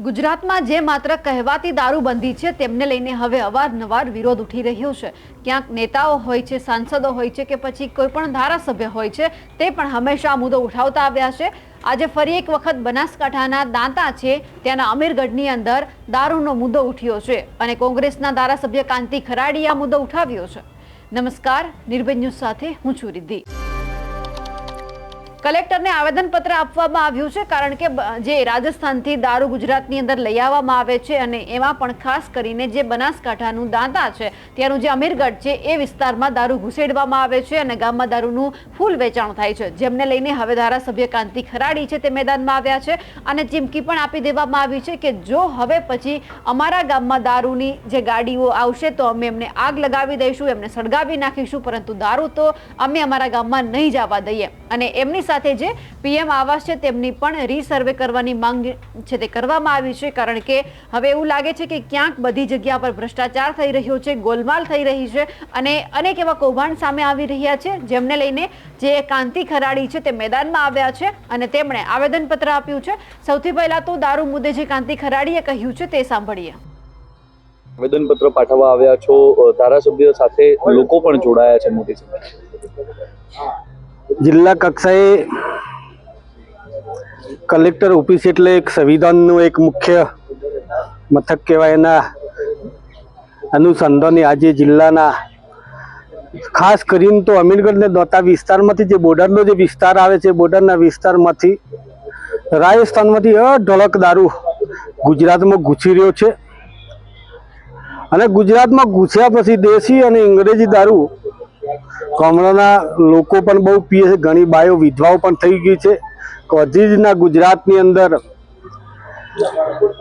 ગુજરાતમાં જે માત્ર કહેવાતી દારૂબંધી છે તેમને લઈને હવે અવારનવાર વિરોધ ઉઠી રહ્યો છે। ક્યાંક નેતાઓ હોય છે, સાંસદો હોય છે કે પછી કોઈ પણ ધારાસભ્ય હોય છે તે પણ હંમેશા આ મુદ્દો ઉઠાવતા આવ્યા છે। આજે ફરી એક વખત બનાસકાંઠાના દાંતા છે ત્યાંના અમીરગઢની અંદર દારૂનો મુદ્દો ઉઠ્યો છે અને કોંગ્રેસના ધારાસભ્ય કાંતિ ખરાડીએ આ મુદ્દો ઉઠાવ્યો છે। નમસ્કાર, નિર્ભય ન્યૂઝ સાથે હું છું રિદ્ધિ। કલેક્ટરને આવેદનપત્ર આપવામાં આવ્યું છે કારણ કે જે રાજસ્થાનથી દારૂ ગુજરાતની અંદર લઈ આવવામાં આવે છે અને એમાં પણ ખાસ કરીને જે બનાસકાંઠાનું દાંતા છે ત્યાંનું જે અમીરગઢ છે એ વિસ્તારમાં દારૂ ઘુસેડવામાં આવે છે અને ગામમાં દારૂનું ફૂલ વેચાણ થાય છે, જેમને લઈને હવે ધારાસભ્ય કાંતિ ખરાડી છે તે મેદાનમાં આવ્યા છે અને ચીમકી પણ આપી દેવામાં આવી છે કે જો હવે પછી અમારા ગામમાં દારૂની જે ગાડીઓ આવશે તો અમે એમને આગ લગાવી દઈશું, એમને સળગાવી નાખીશું, પરંતુ દારૂ તો અમે અમારા ગામમાં નહીં જવા દઈએ। અને એમની સાથે જે પીએમ આવાસ છે તેમની પણ રીસર્વે કરવાની માંગ છે તે કરવામાં આવી છે કારણ કે હવે એવું લાગે છે કે ક્યાંક બધી જગ્યા પર ભ્રષ્ટાચાર થઈ રહ્યો છે, ગોલમાલ થઈ રહી છે અને અનેક એવા કૌભાંડ સામે આવી રહ્યા છે, જેમને લઈને જે કાંતિ ખરાડી છે તે મેદાનમાં આવ્યા છે અને તેમણે આવેદનપત્ર આપ્યું છે। સૌથી પહેલા તો દારૂ મુદ્દે જે કાંતિ ખરાડીએ કહ્યું છે તે સાંભળીએ। આવેદનપત્ર પાઠવવા આવ્યા છો, ધારાસભ્ય સાથે લોકો પણ જોડાયા છે મોટી સંખ્યામાં। જિલ્લા કક્ષાએ કલેક્ટર ઓફિસ એટલે એક સંવિધાનનું એક મુખ્ય મથક કહેવાય। એના અનુસંધાને આજે જિલ્લાના ખાસ કરીને તો અમીરગઢ ને દોતા વિસ્તારમાંથી જે બોર્ડરનો જે વિસ્તાર આવે છે, બોર્ડરના વિસ્તારમાંથી રાજસ્થાનમાંથી અઢળક દારૂ ગુજરાતમાં ઘૂસી રહ્યો છે અને ગુજરાતમાં ઘૂસ્યા પછી દેશી અને અંગ્રેજી દારૂ ગામડાના લોકો પણ બહુ પીએ છે, ઘણી બાયો વિધવાઓ પણ થઈ ગઈ છે। કજીજના ગુજરાતની અંદર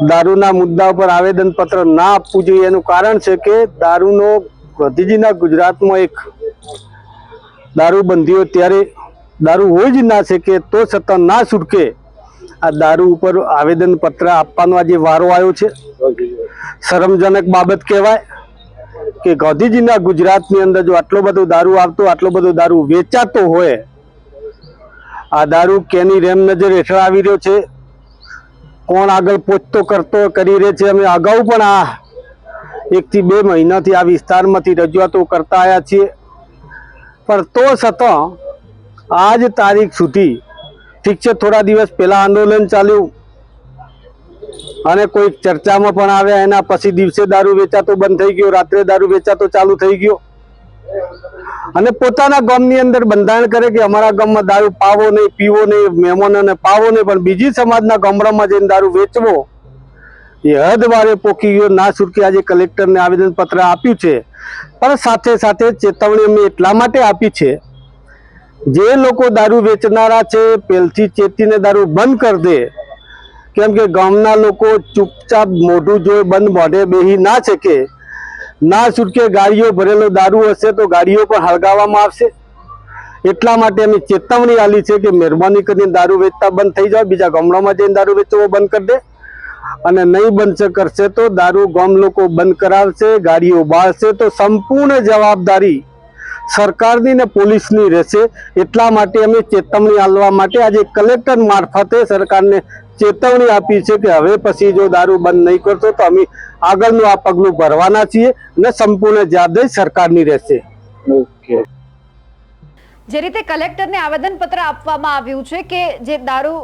દારૂના મુદ્દા ઉપર આવેદનપત્ર ના આપવું જોઈએ એનું કારણ છે કે દારૂનો કજીજના ગુજરાતમાં એક દારૂબંધીઓ ત્યારે દારૂ હોય જ ના શકે તો છતાં ના છૂટકે આ દારૂ ઉપર આવેદનપત્ર આપવાનો આજે વારો આવ્યો છે। શરમજનક બાબત કહેવાય કે ગાંધીજીના ગુજરાતની અંદર જો આટલો બધો દારૂ આવતો, આટલો બધો દારૂ વેચાતો હોય, આ દારૂ કેની રેમ નજર હેઠળ આવી રહ્યો છે, કોણ આગળ પહોંચતો કરતો કરી રહે છે। અમે અગાઉ પણ આ 1 થી 2 મહિનાથી આ વિસ્તારમાંથી રજૂઆતો કરતા આવ્યા છીએ, પણ તો છતાં આજ તારીખ સુધી ઠીક છે, થોડા દિવસ પહેલા આંદોલન ચાલ્યું અને કોઈ ચર્ચામાં પણ આવ્યા, એના પછી દિવસે દારૂ વેચાતો બંધ થઈ ગયો, રાત્રે દારૂ વેચાતો ચાલુ થઈ ગયો અને પોતાના ગામની અંદર બંધારણ કરે કે અમારા ગામમાં દારૂ પાવો નહીં, પીવો નહીં, મહેમાનોને પાવો નહીં, પણ બીજી સમાજના ગામડામાં જઈને દારૂ વેચવો એ હદ વારે પોકી ગયો। ના છૂટકે આજે કલેક્ટરને આવેદનપત્ર આપ્યું છે, પણ સાથે સાથે ચેતવણી અમે એટલા માટે આપી છે જે લોકો દારૂ વેચનારા છે પહેલથી ચેતીને દારૂ બંધ કરી દે, કેમ કે ગામના લોકો ચૂપચાપ મોઢું જોઈ બંધ મોઢે બેહી ના શકે। ના છૂટકે ગાડીઓ ભરેલો દારૂ હશે તો ગાડીઓ પણ હળગાવવામાં આવશે, એટલા માટે અમે ચેતવણી આપી છે કે મહેરબાની કરીને દારૂ વેચતા બંધ થઈ જાવ, બીજા ગામડામાં જઈને દારૂ વેચવો બંધ કરી દે અને નહીં બંધ કરશે તો દારૂ ગામ લોકો બંધ કરાવશે, ગાડીઓ બાળશે તો સંપૂર્ણ જવાબદારી સરકારની ને પોલીસની રહેશે। એટલા માટે અમે ચેતવણી આપવા માટે આજે કલેક્ટર મારફતે સરકારને ચેતવણી આપી છે કે હવે પછી જો દારૂ બંધ નહીં કરશો તો અમે આગળનું આ પગલું ભરવાના છીએ અને સંપૂર્ણ જવાબદારી સરકારની રહેશે। ઓકે, જે રીતે કલેક્ટરને આવેદનપત્ર આપવામાં આવ્યું છે કે જે દારૂ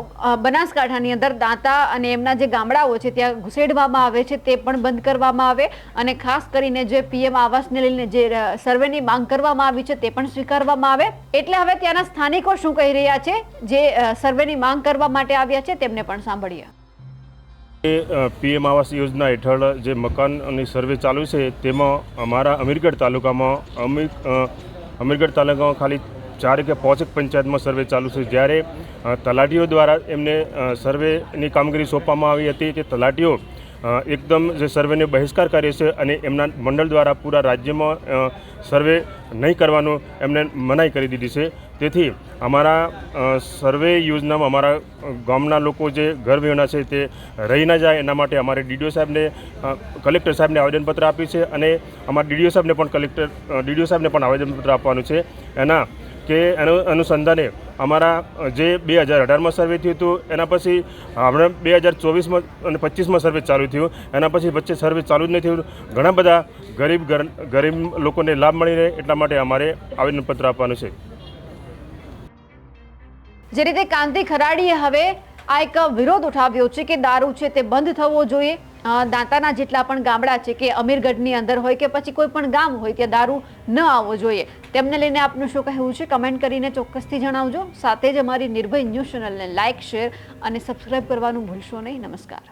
બનાસકાંઠાની અંદર દાંતા અને એમના જે ગામડાઓ છે ત્યાં ઘુસેડવામાં આવે છે તે પણ બંધ કરવામાં આવે અને ખાસ કરીને જે પીએમ આવાસને લઈને જે સર્વેની માંગ કરવામાં આવી છે તે પણ સ્વીકારવામાં આવે। એટલે હવે ત્યાંના સ્થાનિકો શું કહી રહ્યા છે, જે સર્વેની માંગ કરવા માટે આવ્યા છે તેમને પણ સાંભળીએ। પીએમ આવાસ યોજના હેઠળ જે મકાનની સર્વે ચાલુ છે તેમાં અમારા અમીરગઢ તાલુકામાં ખાલી 4 કે 5 પંચાયતમાં સર્વે ચાલુ છે, જ્યારે તલાટીઓ દ્વારા એમને સર્વેની કામગીરી સોંપવામાં આવી હતી। તે તલાટીઓ એકદમ જે સર્વેને બહિષ્કાર કરે છે અને એમના મંડળ દ્વારા પૂરા રાજ્યમાં સર્વે નહીં કરવાનું એમને મનાઈ કરી દીધી છે। તેથી અમારા સર્વે યોજનામાં અમારા ગામના લોકો જે ઘર વિહોણા છે તે રહી ના જાય એના માટે અમારે ડીડીઓ સાહેબને કલેક્ટર સાહેબને આવેદનપત્ર આપ્યું છે અને અમારા ડીડીઓ સાહેબને પણ આવેદનપત્ર આપવાનું છે। એના કે એનું અનુસંધાને અમારા જે 2018માં સર્વે થયું હતું એના પછી હમણાં 2024માં અને 25માં સર્વે ચાલુ થયું, એના પછી વચ્ચે સર્વે ચાલુ જ નહીં થયું. ઘણા બધા ગરીબ લોકોને લાભ મળી રહે એટલા માટે અમારે આવેદનપત્ર આપવાનું છે. જે રીતે કાંતિ ખરાડીએ હવે આ એક વિરોધ ઉઠાવ્યો છે કે દારૂ છે તે બંધ થવો જોઈએ. દાંતાના જેટલા પણ ગામડા છે કે અમીરગઢની અંદર હોય કે પછી કોઈ પણ ગામ હોય ત્યાં દારૂ ન આવવો જોઈએ. તેમને લઈને આપનું શું કહેવું છે કમેન્ટ કરીને ચોક્કસથી જણાવજો. સાથે જ અમારી નિર્ભય ન્યૂઝ ચેનલને લાઇક, શેર અને સબસ્ક્રાઇબ કરવાનું ભૂલશો નહીં. નમસ્કાર.